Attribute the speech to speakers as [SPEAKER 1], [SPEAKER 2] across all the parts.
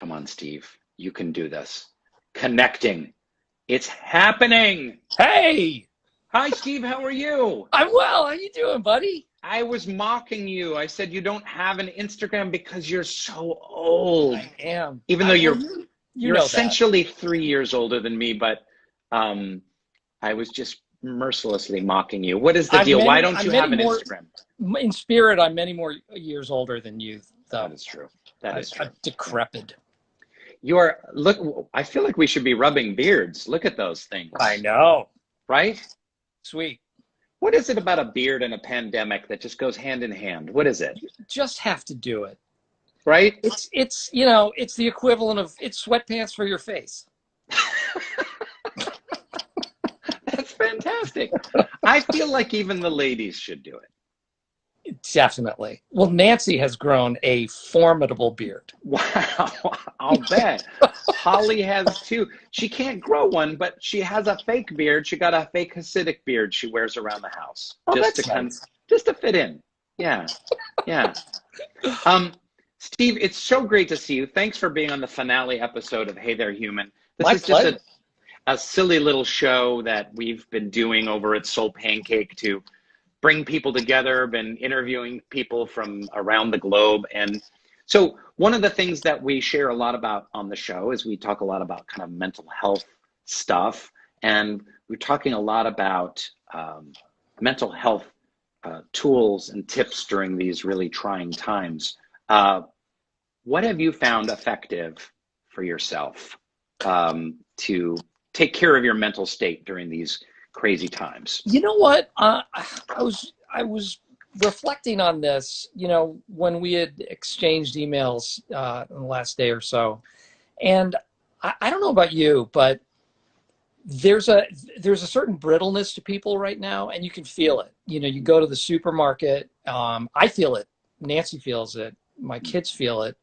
[SPEAKER 1] Come on, Steve. You can do this. Connecting. It's happening.
[SPEAKER 2] Hey,
[SPEAKER 1] Hi, Steve. How are you?
[SPEAKER 2] I'm well. How you doing, buddy?
[SPEAKER 1] I was mocking you. I said you don't have an Instagram because you're so old.
[SPEAKER 2] I am.
[SPEAKER 1] Even though
[SPEAKER 2] Well,
[SPEAKER 1] you're
[SPEAKER 2] you
[SPEAKER 1] you're
[SPEAKER 2] know that.
[SPEAKER 1] essentially 3 years older than me, but um, I was just mercilessly mocking you. What is the deal? Why don't
[SPEAKER 2] I'm
[SPEAKER 1] you
[SPEAKER 2] many
[SPEAKER 1] have an
[SPEAKER 2] more,
[SPEAKER 1] Instagram?
[SPEAKER 2] in spirit, I'm many more years older than you,
[SPEAKER 1] That
[SPEAKER 2] though.
[SPEAKER 1] is true. That is true.
[SPEAKER 2] I'm
[SPEAKER 1] Yeah.
[SPEAKER 2] decrepit.
[SPEAKER 1] You are, look, I feel like we should be rubbing beards. Look at those
[SPEAKER 2] I
[SPEAKER 1] things,
[SPEAKER 2] know.
[SPEAKER 1] right?
[SPEAKER 2] Sweet.
[SPEAKER 1] What is it about a beard and a pandemic that just goes hand in hand? What is it?
[SPEAKER 2] Just have to do it.
[SPEAKER 1] Right?
[SPEAKER 2] It's the equivalent of it's sweatpants for your face.
[SPEAKER 1] That's fantastic. I feel like even the ladies should do it.
[SPEAKER 2] Definitely. Well, Nancy has grown a formidable beard.
[SPEAKER 1] Wow, I'll bet. Holly has too. She can't grow one, but she has a fake beard. She got a fake Hasidic beard she wears around the house
[SPEAKER 2] Oh,
[SPEAKER 1] just to
[SPEAKER 2] that's nice.
[SPEAKER 1] just to fit in. Yeah, yeah. Um, Steve, it's so great to see you. Thanks for being on the finale episode of Hey There Human. This
[SPEAKER 2] My
[SPEAKER 1] is just
[SPEAKER 2] pleasure.
[SPEAKER 1] a silly little show that we've been doing over at SoulPancake to bring people together, been interviewing people from around the globe. And so one of the things that we share a lot about on the show is we talk a lot about kind of mental health stuff. And we're talking a lot about mental health tools and tips during these really trying times. Uh, what have you found effective for yourself to take care of your mental state during these crazy times?
[SPEAKER 2] You know what? I was reflecting on this, when we had exchanged emails in the last day or so, and I don't know about you, but there's a certain brittleness to people right now, and you can feel it. You go to the supermarket. I feel it. Nancy feels it. My kids feel it.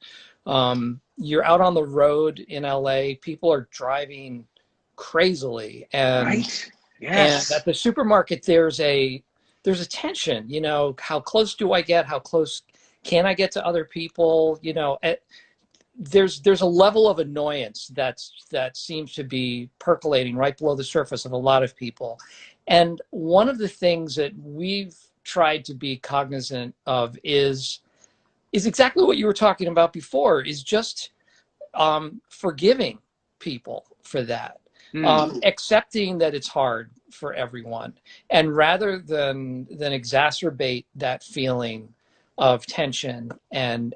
[SPEAKER 2] You're out on the road in LA. People are driving crazily, and
[SPEAKER 1] Right?
[SPEAKER 2] and
[SPEAKER 1] Yes.
[SPEAKER 2] at the supermarket, there's a tension. How close do I get? How close can I get to other people? There's a level of annoyance that seems to be percolating right below the surface of a lot of people. And one of the things that we've tried to be cognizant of is exactly what you were talking about before, is just forgiving people for that,
[SPEAKER 1] Mm,
[SPEAKER 2] accepting that it's hard for everyone, and rather than exacerbate that feeling of tension and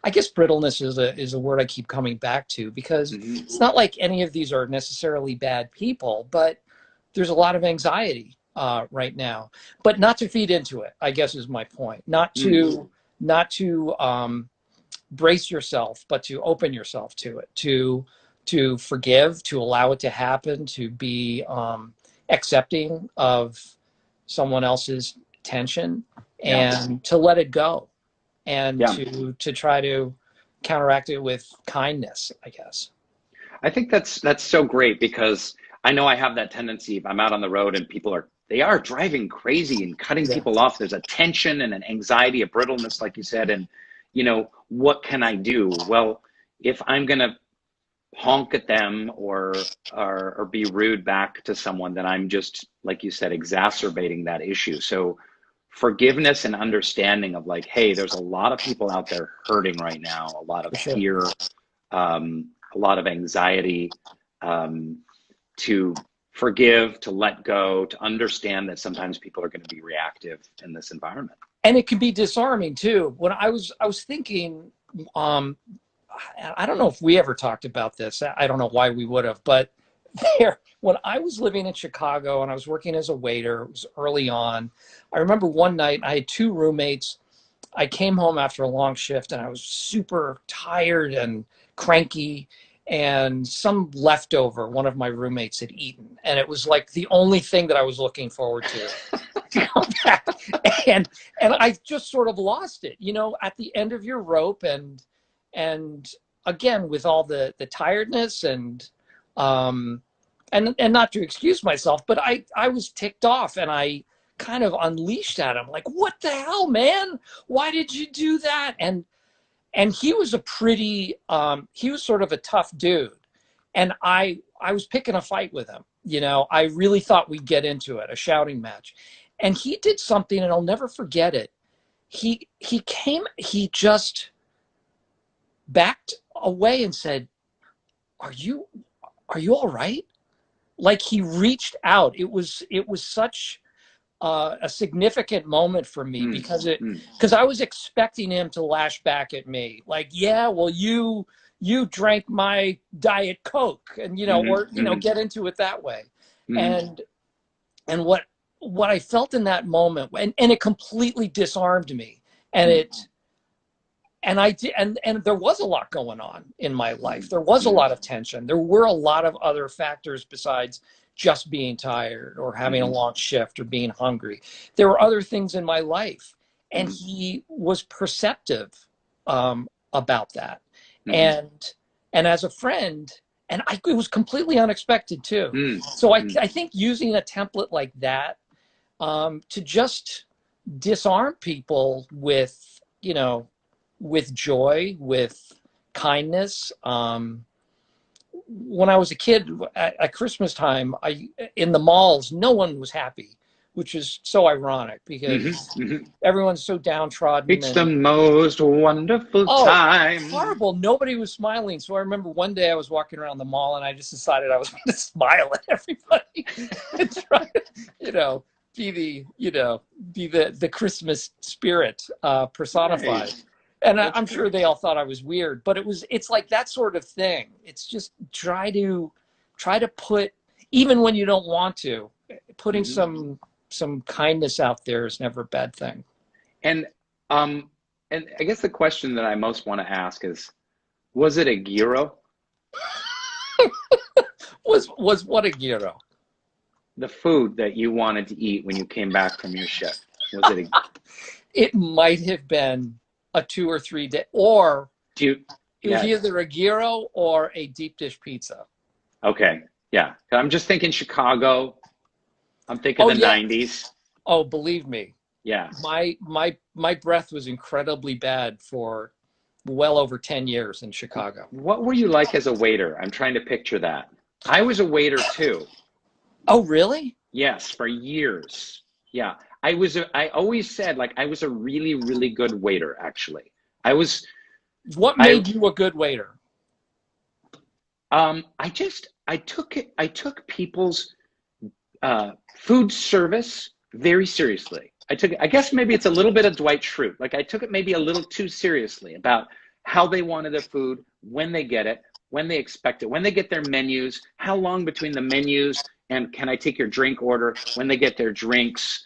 [SPEAKER 2] I guess brittleness is a word I keep coming back to, because
[SPEAKER 1] mhm.
[SPEAKER 2] it's not like any of these are necessarily bad people, but there's a lot of anxiety right now. But not to feed into it, I guess, is my point.
[SPEAKER 1] Mm.
[SPEAKER 2] Not to brace yourself, but to open yourself to it, to forgive, to allow it to happen, to be accepting of someone else's tension,
[SPEAKER 1] Yeah.
[SPEAKER 2] and to let it go, and
[SPEAKER 1] Yeah.
[SPEAKER 2] to try to counteract it with kindness, I guess.
[SPEAKER 1] I think that's so great because I know I have that tendency if I'm out on the road and they are driving crazy and cutting
[SPEAKER 2] Yeah,
[SPEAKER 1] people off. There's a tension and an anxiety, a brittleness, like you said. And, what can I do? Well, if I'm gonna honk at them or be rude back to someone, then I'm just, like you said, exacerbating that issue. So forgiveness and understanding of like, hey, there's a lot of people out there hurting right now, a lot of
[SPEAKER 2] for sure.
[SPEAKER 1] fear, a lot of anxiety, um, to forgive, to let go, to understand that sometimes people are going to be reactive in this environment.
[SPEAKER 2] And it can be disarming too. When I was thinking, um, I don't know if we ever talked about this. I don't know why we would have, but when I was living in Chicago and I was working as a waiter, it was early on. I remember one night I had two roommates. I came home after a long shift and I was super tired and cranky, and some leftover one of my roommates had eaten. And it was like the only thing that I was looking forward to come back. And I just sort of lost it, at the end of your rope, and again, with all the tiredness um and not to excuse myself, but I was ticked off, and I kind of unleashed at him like, what the hell, man, why did you do that? And he was a pretty, he was sort of a tough dude. And I was picking a fight with him. You know, I really thought we'd get into it, a shouting match. And he did something, and I'll never forget it. He just backed away and said, are you all right? Like, he reached out. It was such a significant moment for me, because I was expecting him to lash back at me, like, yeah, well, you drank my Diet Coke, and or get into it that way. And what I felt in that moment, and it completely disarmed me, and I did, and there was a lot going on in my life. There was a lot of tension. There were a lot of other factors besides just being tired or having a long shift or being hungry. There were other things in my life, and he was perceptive about that. And as a friend, and it was completely unexpected too. So I think using a template like that to just disarm people with, with joy, with kindness. When I was a kid at Christmas time, in the malls, no one was happy, which is so ironic because everyone's so downtrodden.
[SPEAKER 1] It's the most wonderful time.
[SPEAKER 2] Horrible. Nobody was smiling. So I remember one day I was walking around the mall and I just decided I was going to smile at everybody and try to, be the Christmas spirit personified. Right. And I'm sure they all thought I was weird, but it's like that sort of thing. It's just try to put, even when you don't want to, putting some kindness out there is never a bad thing.
[SPEAKER 1] And I guess the question that I most want to ask is, was it a gyro?
[SPEAKER 2] was what a gyro?
[SPEAKER 1] The food that you wanted to eat when you came back from your shift. Was it
[SPEAKER 2] It might have been a 2 or 3 day, or it was either a gyro or a deep dish pizza.
[SPEAKER 1] Okay, yeah. I'm just thinking Chicago. I'm thinking the 90s.
[SPEAKER 2] Oh, believe me.
[SPEAKER 1] Yeah.
[SPEAKER 2] My breath was incredibly bad for well over 10 years in Chicago.
[SPEAKER 1] What were you like as a waiter? I'm trying to picture that. I was a waiter too.
[SPEAKER 2] Oh, really?
[SPEAKER 1] Yes, for years. Yeah. I always said, like, I was a really, really good waiter, actually.
[SPEAKER 2] What made you a good waiter?
[SPEAKER 1] I took people's food service very seriously. I guess maybe it's a little bit of Dwight Schrute. Like, I took it maybe a little too seriously about how they wanted their food, when they get it, when they expect it, when they get their menus, how long between the menus, and can I take your drink order, when they get their drinks,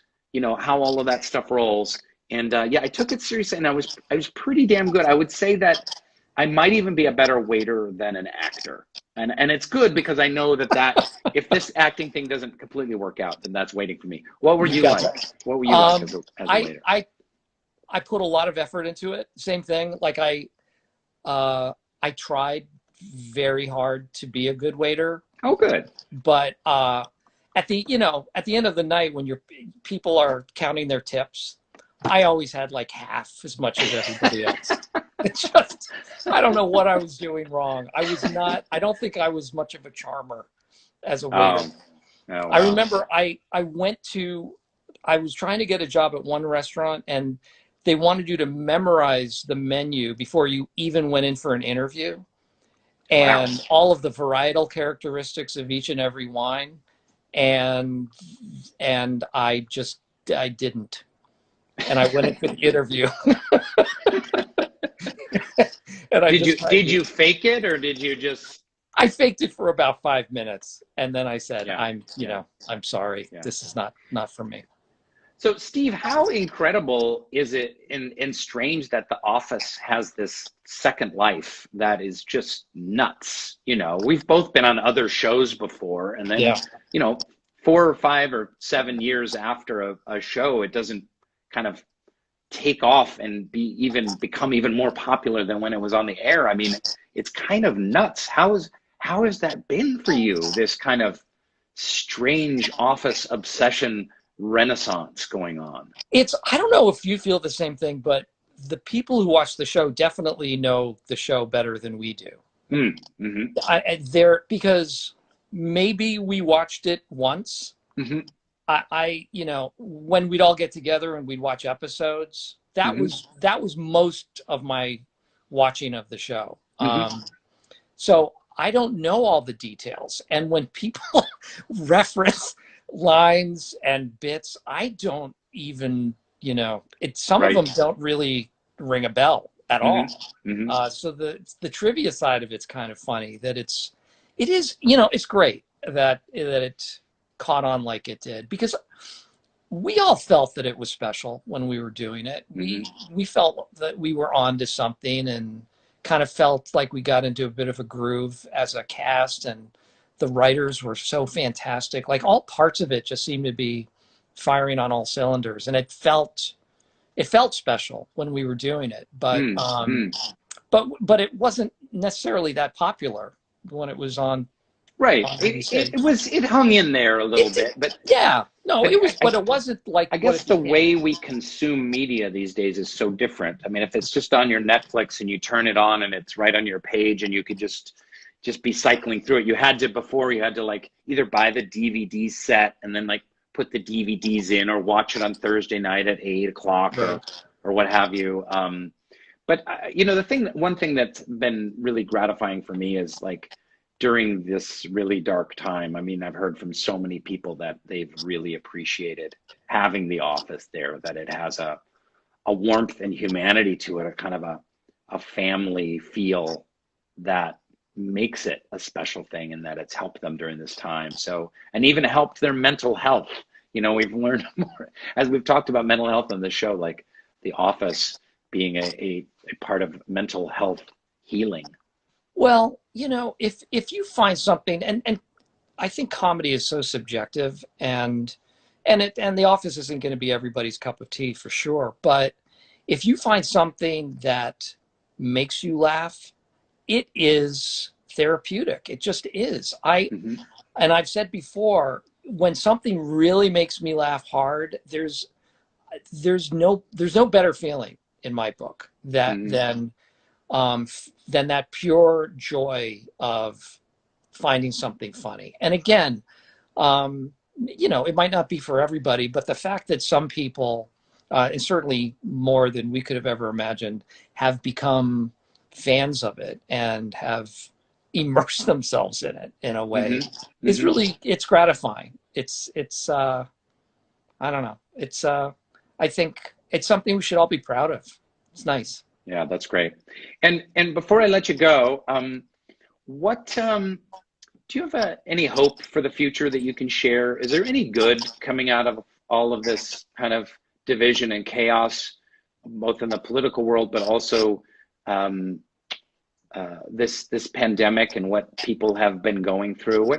[SPEAKER 1] how all of that stuff rolls. And I took it seriously, and I was pretty damn good. I would say that I might even be a better waiter than an actor. And it's good because I know that if this acting thing doesn't completely work out, then that's waiting for me. What were you like? What were you like as a waiter?
[SPEAKER 2] I put a lot of effort into it. Same thing. Like I tried very hard to be a good waiter.
[SPEAKER 1] Oh, good.
[SPEAKER 2] But at the end of the night, when your people are counting their tips, I always had like half as much as everybody else. It's just, I don't know what I was doing wrong. I don't think I was much of a charmer as a waiter.
[SPEAKER 1] Oh, wow.
[SPEAKER 2] I remember I was trying to get a job at one restaurant, and they wanted you to memorize the menu before you even went in for an interview, and all of the varietal characteristics of each and every wine. And I didn't. And I went in for the interview. And
[SPEAKER 1] did you fake it, or did you just?
[SPEAKER 2] I faked it for about 5 minutes, and then I said, I'm sorry. Yeah. This is not for me.
[SPEAKER 1] So, Steve, how incredible is it and strange that The Office has this second life that is just nuts? We've both been on other shows before, and then 4 or 5 or 7 years after a show, it doesn't kind of take off and become even more popular than when it was on the air. I mean, it's kind of nuts. How has that been for you, this kind of strange Office obsession renaissance going on?
[SPEAKER 2] I don't know if you feel the same thing, but the people who watch the show definitely know the show better than we do. They're because maybe we watched it once. You know, when we'd all get together and we'd watch episodes, that was most of my watching of the show. So I don't know all the details, and when people reference lines and bits, I don't even, you know, some of them don't really ring a bell at all. So the trivia side of it's kind of funny that it is, you know, it's great that it caught on like it did, because we all felt that it was special when we were doing it. We felt that we were on to something, and kind of felt like we got into a bit of a groove as a cast, and the writers were so fantastic. Like, all parts of it just seemed to be firing on all cylinders, and it felt special when we were doing it. But but it wasn't necessarily that popular when it was on.
[SPEAKER 1] Right. It hung in there a little bit, but
[SPEAKER 2] yeah, no, it was, but it wasn't like.
[SPEAKER 1] I guess the way we consume media these days is so different. I mean, if it's just on your Netflix and you turn it on and it's right on your page and you could just be cycling through it. Before you had to like either buy the DVD set and then like put the DVDs in, or watch it on Thursday night at 8 o'clock or what have you. But you know, one thing that's been really gratifying for me is like, during this really dark time, I mean, I've heard from so many people that they've really appreciated having The Office there, that it has a warmth and humanity to it, a kind of a family feel that makes it a special thing, and that it's helped them during this time. So, and even helped their mental health. You know, we've learned more, as we've talked about mental health on the show, like The Office being a part of mental health healing.
[SPEAKER 2] Well, you know, if you find something, and I think comedy is so subjective, and The Office isn't going to be everybody's cup of tea for sure, but if you find something that makes you laugh, it is therapeutic. It just is. And I've said before, when something really makes me laugh hard, there's no better feeling in my book than that pure joy of finding something funny. And again, you know, it might not be for everybody, but the fact that some people, and certainly more than we could have ever imagined, have become fans of it and have immersed themselves in it in a way is really, it's gratifying. It's I don't know. I think it's something we should all be proud of. It's nice.
[SPEAKER 1] Yeah, that's great. And before I let you go, what do you have any hope for the future that you can share? Is there any good coming out of all of this kind of division and chaos, both in the political world, but also this pandemic and what people have been going through?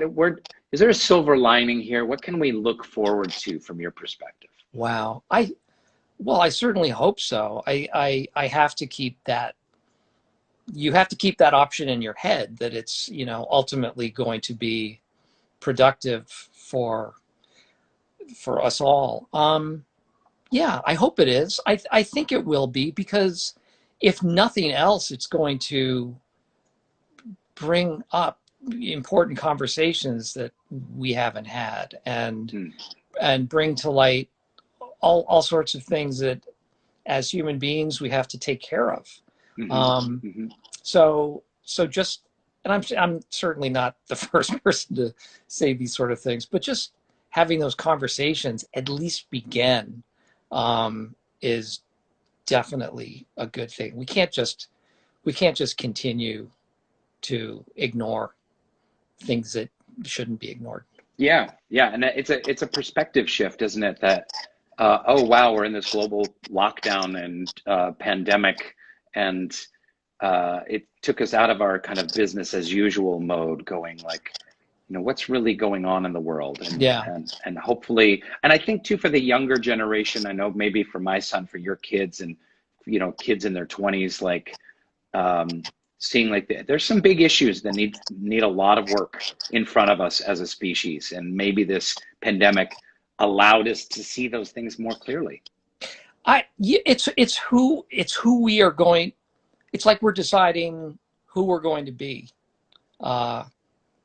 [SPEAKER 1] Is there a silver lining here? What can we look forward to from your perspective?
[SPEAKER 2] Wow. Well, I certainly hope so. I have to keep that. You have to keep that option in your head that it's, you know, ultimately going to be productive for us all. Yeah, I hope it is. I think it will be, because if nothing else, it's going to bring up important conversations that we haven't had, and bring to light all sorts of things that as human beings we have to take care of. So just, and I'm certainly not the first person to say these sort of things, but just having those conversations at least begin is definitely a good thing. We can't just continue to ignore things that shouldn't be ignored.
[SPEAKER 1] Yeah, and it's a perspective shift, isn't it? That oh wow, we're in this global lockdown and pandemic, and it took us out of our kind of business as usual mode, going like, you know, what's really going on in the world, and hopefully, and I think too for the younger generation, I know maybe for my son, for your kids, and you know, kids in their 20s, like seeing like there's some big issues that need a lot of work in front of us as a species, and maybe this pandemic allowed us to see those things more clearly.
[SPEAKER 2] It's who we are going. It's like we're deciding who we're going to be uh,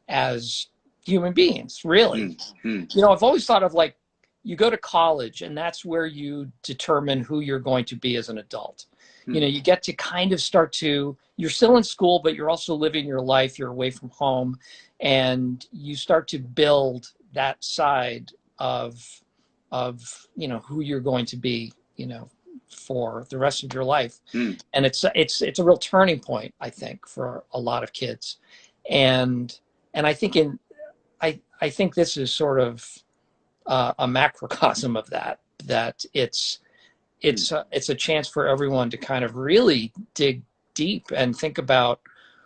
[SPEAKER 2] as human beings. Really, I've always thought of like you go to college and that's where you determine who you're going to be as an adult. You get to kind of start to. You're still in school, but you're also living your life. You're away from home, and you start to build that side of who you're going to be for the rest of your life. And it's a real turning point, I think, for a lot of kids. And I think I think this is sort of a macrocosm of that it's a chance for everyone to kind of really dig deep and think about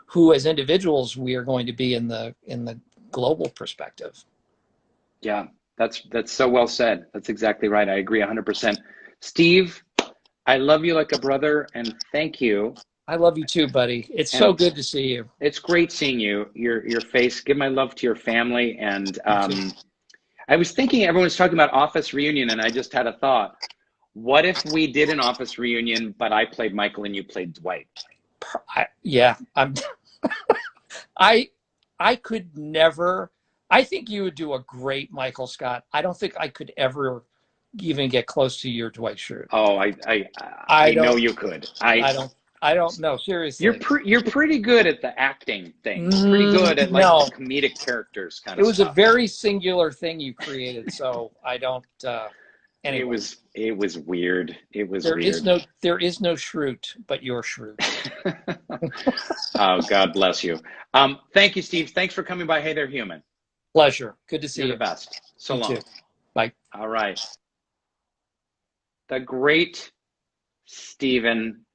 [SPEAKER 2] who as individuals we are going to be in the global perspective.
[SPEAKER 1] Yeah, that's so well said. That's exactly right. I agree 100%. Steve, I love you like a brother, and thank you.
[SPEAKER 2] I love you too, buddy. It's so good to see you.
[SPEAKER 1] It's great seeing you, your face. Give my love to your family. And I was thinking everyone's talking about office reunion, and I just had a thought. What if we did an office reunion, but I played Michael and you played Dwight?
[SPEAKER 2] I could never. I think you would do a great Michael Scott. I don't think I could ever even get close to your Dwight Schrute.
[SPEAKER 1] Oh, I know you could.
[SPEAKER 2] I don't know. Seriously,
[SPEAKER 1] you're pretty good at the acting thing. Pretty good at like the comedic characters kind of.
[SPEAKER 2] It was a very singular thing you created, so I don't. Anyway.
[SPEAKER 1] It was weird. It was
[SPEAKER 2] there
[SPEAKER 1] weird.
[SPEAKER 2] There is no Schrute, but your Schrute.
[SPEAKER 1] Oh, God bless you. Thank you, Steve. Thanks for coming by. Hey there, human.
[SPEAKER 2] Pleasure. Good to see you.
[SPEAKER 1] You're the best. So long.
[SPEAKER 2] Too. Bye.
[SPEAKER 1] All right. The great Stephen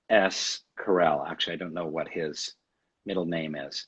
[SPEAKER 1] S. Carell. Actually, I don't know what his middle name is.